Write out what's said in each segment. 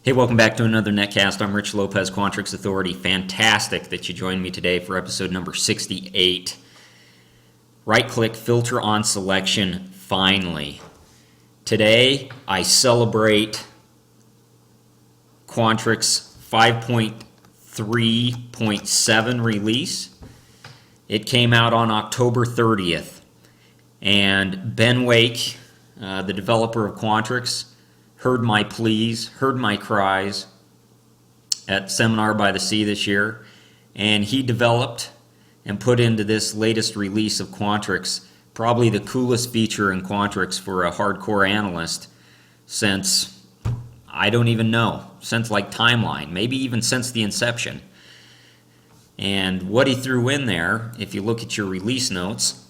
Hey, welcome back to another Netcast. I'm Rich Lopez, Quantrix Authority. Fantastic that you joined me today for episode number 68. Right-click, filter on selection, finally. Today, I celebrate Quantrix 5.3.7 release. It came out on October 30th, and Ben Wake, the developer of Quantrix, heard my pleas, heard my cries at Seminar by the Sea this year, and he developed and put into this latest release of Quantrix probably the coolest feature in Quantrix for a hardcore analyst since, I don't even know, since like Timeline, maybe even since the inception. And what he threw in there, if you look at your release notes,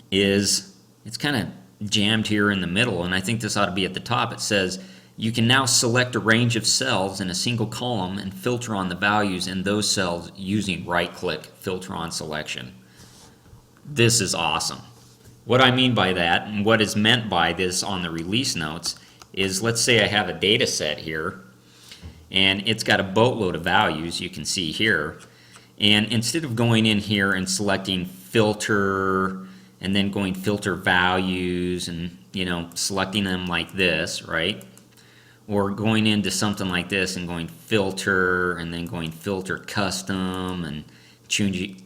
is it's kind of jammed here in the middle, and I think this ought to be at the top. It says you can now select a range of cells in a single column and filter on the values in those cells using right-click filter on selection. This is awesome. What I mean by that, and what is meant by this on the release notes, is let's say I have a data set here and it's got a boatload of values you can see here, and instead of going in here and selecting filter and then going filter values and, selecting them like this, right? Or going into something like this and going filter and then going filter custom and change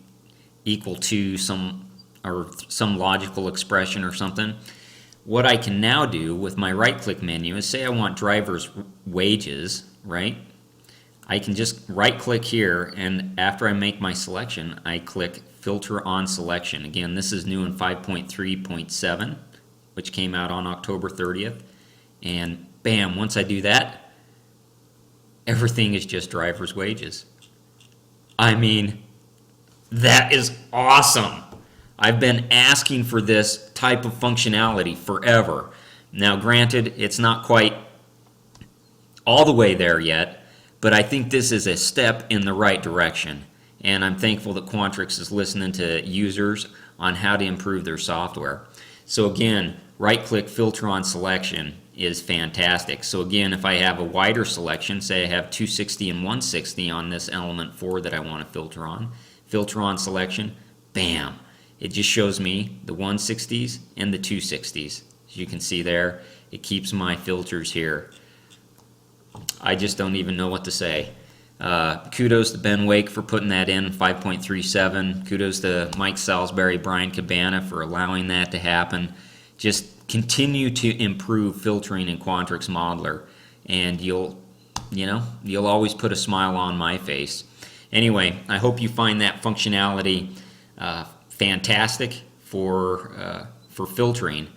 equal to some logical expression or something. What I can now do with my right-click menu is say I want driver's wages, right? I can just right-click here, and after I make my selection, I click Filter on Selection. Again, this is new in 5.3.7, which came out on October 30th. And bam, once I do that, everything is just driver's wages. I mean, that is awesome. I've been asking for this type of functionality forever. Now, granted, it's not quite all the way there yet, but I think this is a step in the right direction, and I'm thankful that Quantrix is listening to users on how to improve their software. So again, right-click filter on selection is fantastic. So again, if I have a wider selection, say I have 260 and 160 on this element 4 that I want to filter on selection, bam, it just shows me the 160s and the 260s. As you can see there, it keeps my filters here. I just don't even know what to say. Kudos to Ben Wake for putting that in 5.37. Kudos to Mike Salisbury, Brian Cabana for allowing that to happen. Just continue to improve filtering in Quantrix Modeler, and you'll always put a smile on my face. Anyway, I hope you find that functionality fantastic for filtering.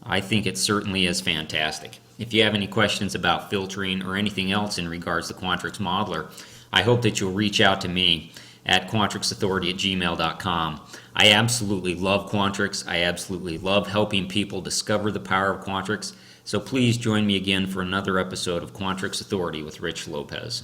I think it certainly is fantastic. If you have any questions about filtering or anything else in regards to Quantrix Modeler, I hope that you'll reach out to me at quantrixauthority@gmail.com. I absolutely love Quantrix. I absolutely love helping people discover the power of Quantrix. So please join me again for another episode of Quantrix Authority with Rich Lopez.